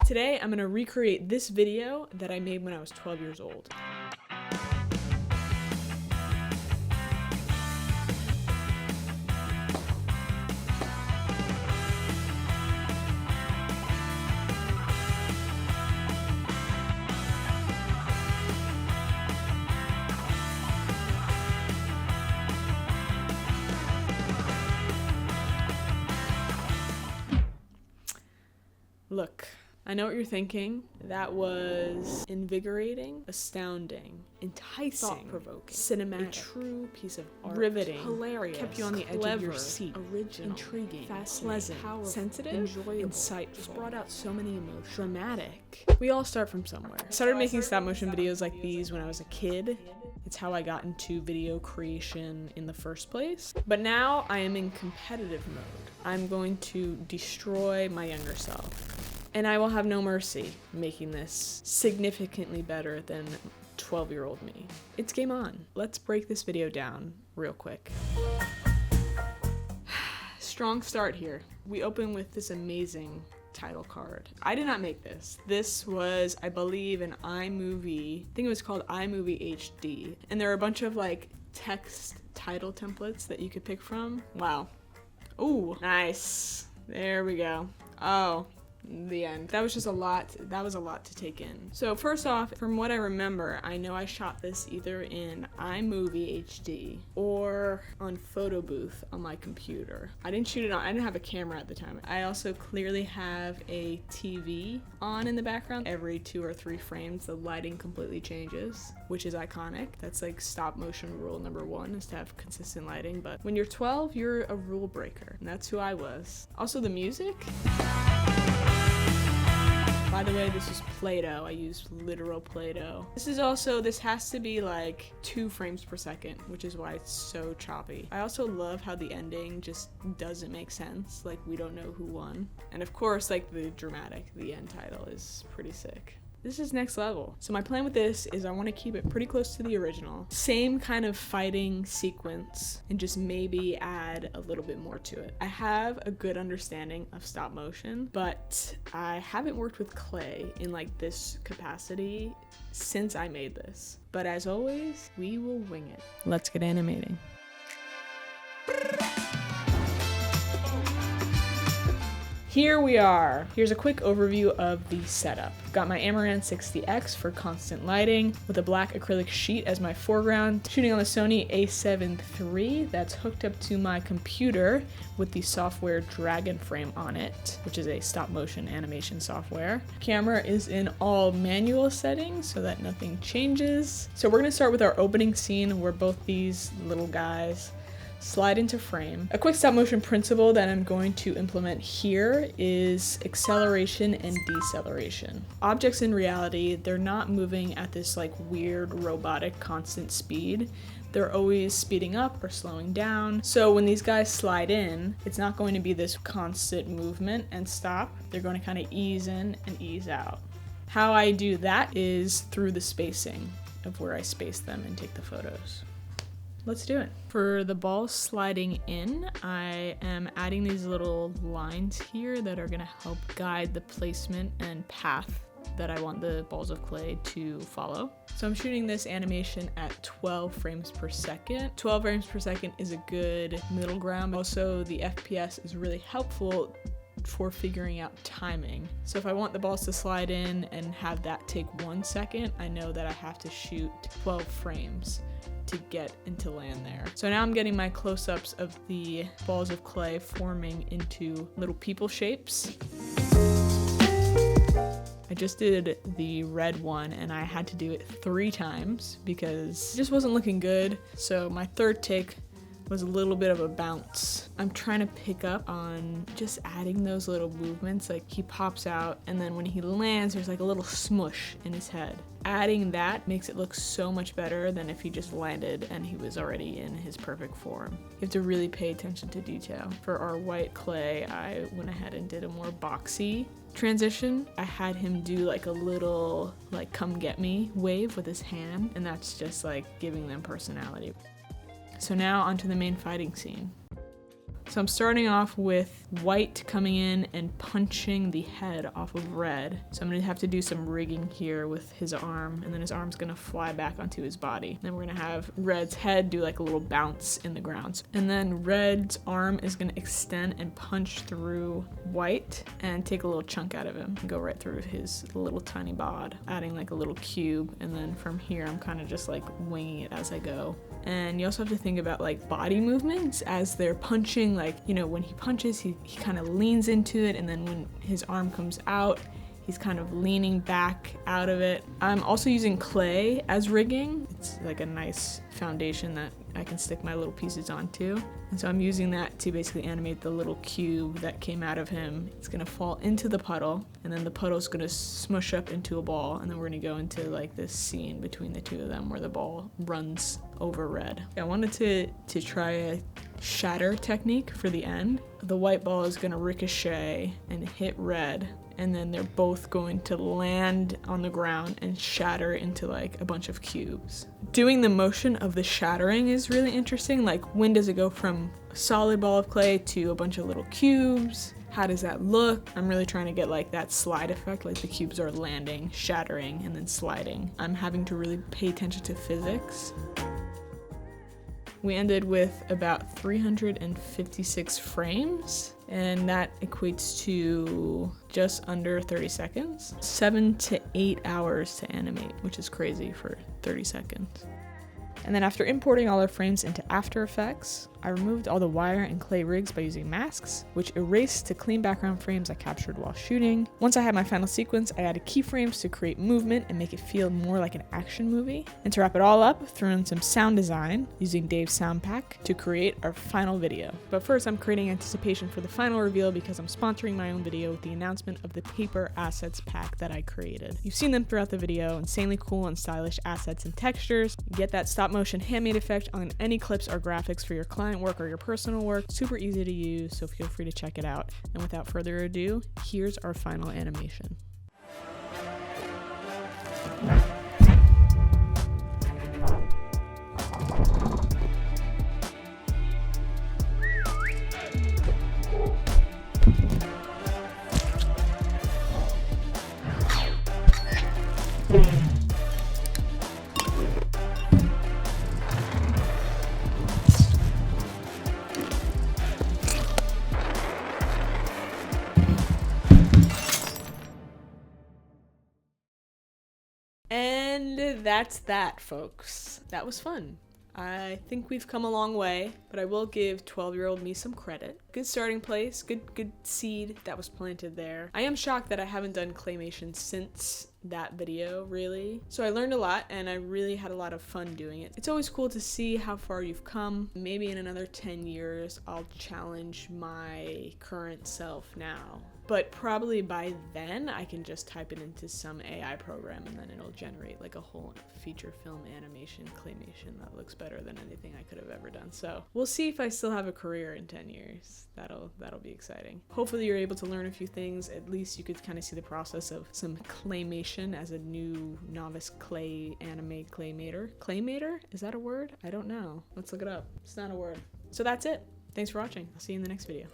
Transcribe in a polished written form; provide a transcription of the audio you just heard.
Today, I'm gonna recreate this video that I made when I was 12 years old. Look, I know what you're thinking. That was invigorating, astounding, enticing, thought-provoking, cinematic, a true piece of art, riveting, hilarious, kept you on the edge of your seat, original, intriguing, fascinating, powerful, sensitive, enjoyable, insightful, just brought out so many emotions, dramatic. We all start from somewhere. I started making stop-motion videos like these when I was a kid. It's how I got into video creation in the first place. But now I am in competitive mode. I'm going to destroy my younger self. And I will have no mercy making this significantly better than 12-year-old me. It's game on. Let's break this video down real quick. Strong start here. We open with this amazing title card. I did not make this. This was, I believe, an iMovie. I think it was called iMovie HD. And there are a bunch of like text title templates that you could pick from. Wow. Ooh, nice. There we go. Oh. The end. That was just a lot. That was a lot to take in. So first off, from what I remember, I know I shot this either in iMovie HD or on photo booth on my computer. I didn't shoot it on, I didn't have a camera at the time. I also clearly have a TV on in the background. Every 2 or 3 frames, the lighting completely changes, which is iconic. That's like stop motion rule number 1, is to have consistent lighting. But when you're 12, you're a rule breaker, and that's who I was. Also the music. By the way, this is Play-Doh. I used literal Play-Doh. This has to be like 2 frames per second, which is why it's so choppy. I also love how the ending just doesn't make sense. Like, we don't know who won. And of course, like the end title is pretty sick. This is next level. So my plan with this is I want to keep it pretty close to the original. Same kind of fighting sequence and just maybe add a little bit more to it. I have a good understanding of stop motion, but I haven't worked with clay in like this capacity since I made this. But as always, we will wing it. Let's get animating. Here we are. Here's a quick overview of the setup. Got my Amaran 60X for constant lighting with a black acrylic sheet as my foreground. Shooting on the Sony a7 III that's hooked up to my computer with the software Dragonframe on it, which is a stop motion animation software. Camera is in all manual settings so that nothing changes. So we're gonna start with our opening scene where both these little guys slide into frame. A quick stop motion principle that I'm going to implement here is acceleration and deceleration. Objects in reality, they're not moving at this like weird robotic constant speed. They're always speeding up or slowing down. So when these guys slide in, it's not going to be this constant movement and stop. They're going to kind of ease in and ease out. How I do that is through the spacing of where I space them and take the photos. Let's do it. For the balls sliding in, I am adding these little lines here that are gonna help guide the placement and path that I want the balls of clay to follow. So I'm shooting this animation at 12 frames per second. 12 frames per second is a good middle ground. Also, the FPS is really helpful for figuring out timing. So if I want the balls to slide in and have that take 1 second, I know that I have to shoot 12 frames to get into land there. So now I'm getting my close-ups of the balls of clay forming into little people shapes. I just did the red one and I had to do it 3 times because it just wasn't looking good. So my third take was a little bit of a bounce. I'm trying to pick up on just adding those little movements, like he pops out and then when he lands there's like a little smush in his head. Adding that makes it look so much better than if he just landed and he was already in his perfect form. You have to really pay attention to detail. For our white clay, I went ahead and did a more boxy transition. I had him do like a little like come get me wave with his hand, and that's just like giving them personality. So now onto the main fighting scene. So I'm starting off with white coming in and punching the head off of red. So I'm gonna have to do some rigging here with his arm, and then his arm's gonna fly back onto his body. Then we're gonna have red's head do like a little bounce in the ground. And then red's arm is gonna extend and punch through white and take a little chunk out of him and go right through his little tiny bod, adding like a little cube. And then from here, I'm kind of just like winging it as I go. And you also have to think about like body movements as they're punching. Like, you know, when he punches, he kind of leans into it, and then when his arm comes out, he's kind of leaning back out of it. I'm also using clay as rigging. It's like a nice foundation that I can stick my little pieces onto. And so I'm using that to basically animate the little cube that came out of him. It's gonna fall into the puddle, and then the puddle's gonna smush up into a ball, and then we're gonna go into like this scene between the two of them where the ball runs over red. I wanted to try a shatter technique for the end. The white ball is gonna ricochet and hit red, and then they're both going to land on the ground and shatter into like a bunch of cubes. Doing the motion of the shattering is really interesting. Like, when does it go from a solid ball of clay to a bunch of little cubes? How does that look? I'm really trying to get like that slide effect, like the cubes are landing, shattering, and then sliding. I'm having to really pay attention to physics. We ended with about 356 frames, and that equates to just under 30 seconds. 7 to 8 hours to animate, which is crazy for 30 seconds. And then after importing all our frames into After Effects, I removed all the wire and clay rigs by using masks, which erased to clean background frames I captured while shooting. Once I had my final sequence, I added keyframes to create movement and make it feel more like an action movie. And to wrap it all up, threw in some sound design using Dave's sound pack to create our final video. But first, I'm creating anticipation for the final reveal because I'm sponsoring my own video with the announcement of the paper assets pack that I created. You've seen them throughout the video, insanely cool and stylish assets and textures. Get that stop motion handmade effect on any clips or graphics for your client work or your personal work. Super easy to use, so feel free to check it out. And without further ado, here's our final animation. And that's that, folks. That was fun. I think we've come a long way, but I will give 12-year-old me some credit. Good starting place, good seed that was planted there. I am shocked that I haven't done claymation since that video, really. So I learned a lot, and I really had a lot of fun doing it. It's always cool to see how far you've come. Maybe in another 10 years, I'll challenge my current self now. But probably by then, I can just type it into some AI program, and then it'll generate like a whole feature film animation claymation that looks better than anything I could have ever done. So we'll see if I still have a career in 10 years. That'll be exciting. Hopefully you're able to learn a few things. At least you could kind of see the process of some claymation as a new novice clay anime claymator. Claymator? Is that a word? I don't know. Let's look it up. It's not a word. So that's it. Thanks for watching. I'll see you in the next video.